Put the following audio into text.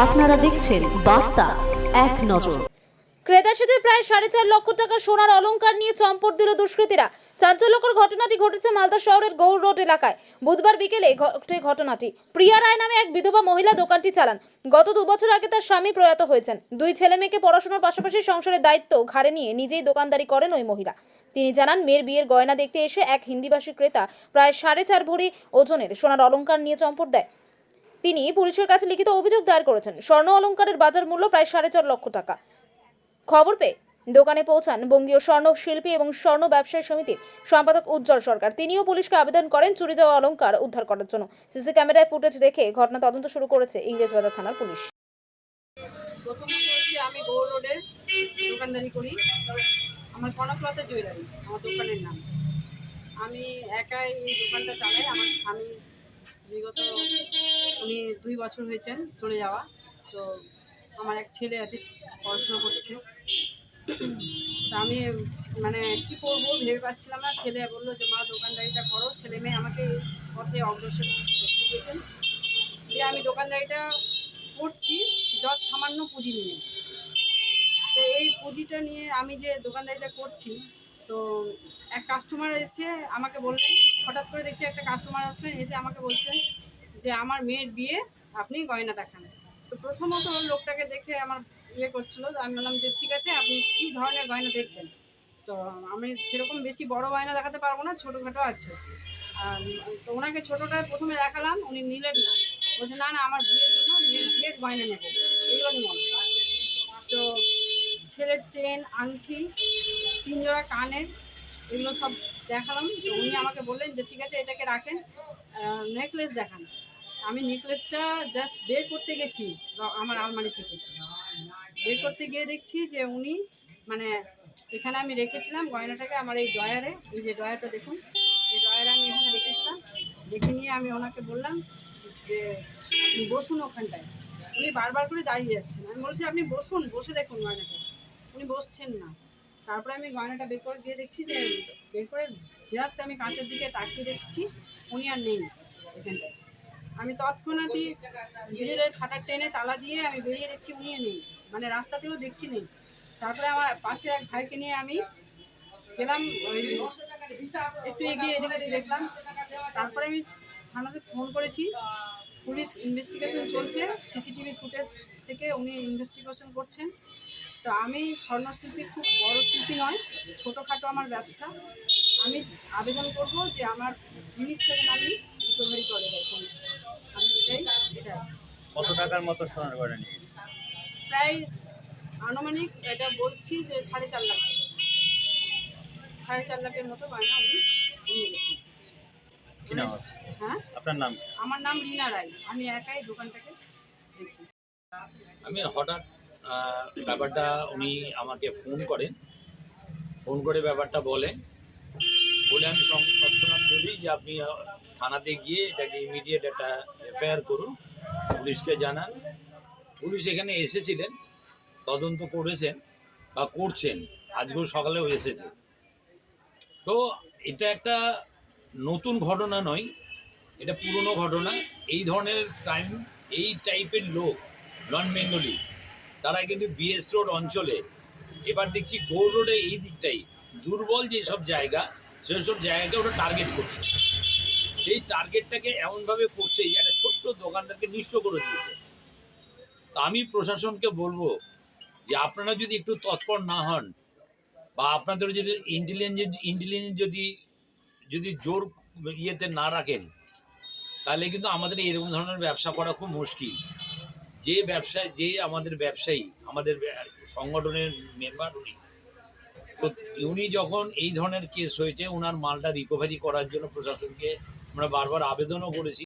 আপনারা দেখছেন বার্তা এক নজর। ক্রেতার সাথে প্রায় 4.5 লক্ষ টাকা সোনার অলংকার নিয়ে চম্পট দিল দুষ্কৃতীরা। চাঞ্চল্যকর ঘটনাটি ঘটেছে মালদা শহরের গৌর রোড এলাকায়। বুধবার বিকেলে ঘটে ঘটনাটি। প্রিয়া রায় নামে এক বিধবা মহিলা দোকানটি চালান। গত 2 বছর আগে তার স্বামী প্রয়াত হয়েছেন। 2 ছেলে মেয়েকে পড়াশোনার পাশাপাশি সংসারের দায়িত্ব ঘাড়ে নিয়ে নিজেই দোকানদারি করেন ওই মহিলা। তিনি জানান, মেয়ের বিয়ের গয়না দেখতে এসে এক হিন্দিভাষী ক্রেতা প্রায় 4.5 ভরি ওজনের সোনার অলংকার নিয়ে চম্পট দেয়। তিনি পুলিশের কাছে লিখিত অভিযোগ দায়ের করেছেন। স্বর্ণ অলংকারের বাজার মূল্য প্রায় 4.5 লক্ষ টাকা। খবর পেয়ে দোকানে পৌঁছান বঙ্গীয় স্বর্ণ শিল্পী এবং স্বর্ণ ব্যবসায়ী সমিতির সম্পাদক উজ্জ্বল সরকার। তিনিও পুলিশকে আবেদন করেন চুরি যাওয়া অলংকার উদ্ধার করার জন্য। সিসি ক্যামেরায় ফুটেজ দেখে ঘটনা তদন্ত শুরু করেছে ইংরেজবাজার থানার পুলিশ। প্রথমত হচ্ছে আমি গৌর রোডে দোকানদারি করি। আমার কনকলতা জুয়েলারি আমার দোকানের নাম। আমি একাই এই দোকানটা চালাই। আমার স্বামী বিগত উনি 2 বছর হয়েছেন চলে যাওয়া। তো আমার এক ছেলে আছে, পড়াশোনা করছে। তা আমি মানে কী করবো ভেবে পাচ্ছিলাম না। ছেলে বললো যে মা দোকানদারিটা করো। ছেলে মেয়ে আমাকে পথে অগ্রসর দিয়েছেন যে আমি দোকানদারিটা করছি জাস্ট সামান্য পুঁজি নিয়ে। তো এই পুঁজিটা নিয়ে আমি যে দোকানদারিটা করছি, তো এক কাস্টমার এসে আমাকে বললেন, হঠাৎ করে দেখছি একটা কাস্টমার আসলেন, এসে আমাকে বলছেন যে আমার মেয়ের বিয়ে, আপনি গয়না দেখান। তো প্রথমত লোকটাকে দেখে আমার করছিলো। আমি বললাম যে ঠিক আছে, আপনি কী ধরনের গয়না দেখবেন। তো আমি সেরকম বেশি বড় গয়না দেখাতে পারবো না, ছোটোখাটো আছে। তো ওনাকে ছোটোটা প্রথমে দেখালাম, উনি নিলেন না। বলছে না না, আমার বিয়ের জন্য বিয়ের গয়না নেবো, এইগুলো আমি মনে হয়। তো ছেলের চেন, আংটি, 3 জোড়া কানের, এগুলো সব দেখালাম। তো উনি আমাকে বললেন যে ঠিক আছে, এটাকে রাখেন, নেকলেস দেখান। আমি নেকলেসটা জাস্ট বের করতে গেছি আমার আলমারি থেকে। বের করতে গিয়ে দেখছি যে উনি মানে এখানে আমি রেখেছিলাম গয়নাটাকে আমার এই ড্রয়ারে, এই যে ড্রয়ারটা দেখুন, এই ড্রয়ারে আমি এখানে রেখেছিলাম। রেখে নিয়ে আমি ওনাকে বললাম যে আপনি বসুন ওখানটায়। উনি বারবার করে দাঁড়িয়ে যাচ্ছেন। আমি বলছি আপনি বসুন, বসে দেখুন গয়নাটা। উনি বসছেন না। তারপরে আমি গয়নাটা বের করে দিয়ে দেখছি যে বের করে জাস্ট আমি কাঁচের দিকে তাকিয়ে দেখছি উনি আর নেই এখানটায়। আমি তৎক্ষণাৎই গ্রিলের শাটার টেনে তালা দিয়ে আমি বেরিয়ে দেখছি উনিও নেই, মানে রাস্তাতেও দেখছি নেই। তারপরে আমার পাশে এক ভাইকে নিয়ে আমি গেলাম, ওই একটু এগিয়ে এদিকে দেখলাম। তারপরে আমি থানাতে ফোন করেছি, পুলিশ ইনভেস্টিগেশন চলছে, সিসিটিভি ফুটেজ থেকে উনি ইনভেস্টিগেশন করছেন। তো আমি স্বর্ণশিল্পী, খুব বড় শিল্পী নয়, ছোটোখাটো আমার ব্যবসা। আমি আবেদন করব যে আমার জিনিস থেকে আমি রিকভারি করে দেয় পুলিশ। আমি এটাই চাই। কত টাকার মতো সোনার গয়না নিয়ে গেছে? প্রায় আনুমানিক এটা বলছি যে 4.5 লাখ, 4.5 লাখের মতো গয়না উনি নিয়ে গেছেন। কি নাম? হ্যাঁ, আপনার নাম? আমার নাম রীনা রায়। আমি একাই দোকানটাকে দেখি। আমি হঠাৎ ব্যাপারটা উনি আমাকে ফোন করে ব্যাপারটা বলে আমি তৎক্ষণাৎ বলি যে আপনি থানাতে গিয়ে এটাকে ইমিডিয়েট একটা এফআইআর করুন, পুলিশকে জানান। পুলিশ এখানে এসেছিলেন, তদন্ত করেছেন বা করছেন, আজকেও সকালেও এসেছে। তো এটা একটা নতুন ঘটনা নয়, এটা পুরনো ঘটনা। এই ধরনের ক্রাইম, এই টাইপের লোক, নন বেঙ্গলি, তারা কিন্তু বিএস রোড অঞ্চলে, এবার দেখছি গৌর রোডে এই দিকটাই দুর্বল যেসব জায়গা, সেসব জায়গাকে ওরা টার্গেট করছে। সেই টার্গেটটাকে এমনভাবে করছে যে একটা ছোট্ট দোকানদারকে নিঃস্ব করে দিয়েছে। তা আমি প্রশাসনকে বলবো যে আপনারা যদি একটু তৎপর না হন, বা আপনাদের যদি ইন্টেলিজেন্স যদি জোর ইয়েতে না রাখেন, তাহলে কিন্তু আমাদের এরকম ধরনের ব্যবসা করা খুব মুশকিল। যে আমাদের ব্যবসায়ী, আমাদের সংগঠনের মেম্বার উনি যখন এই ধরনের কেস হয়েছে, ওনার মালটা রিকভারি করার জন্য প্রশাসনকে আমরা বারবার আবেদনও করেছি।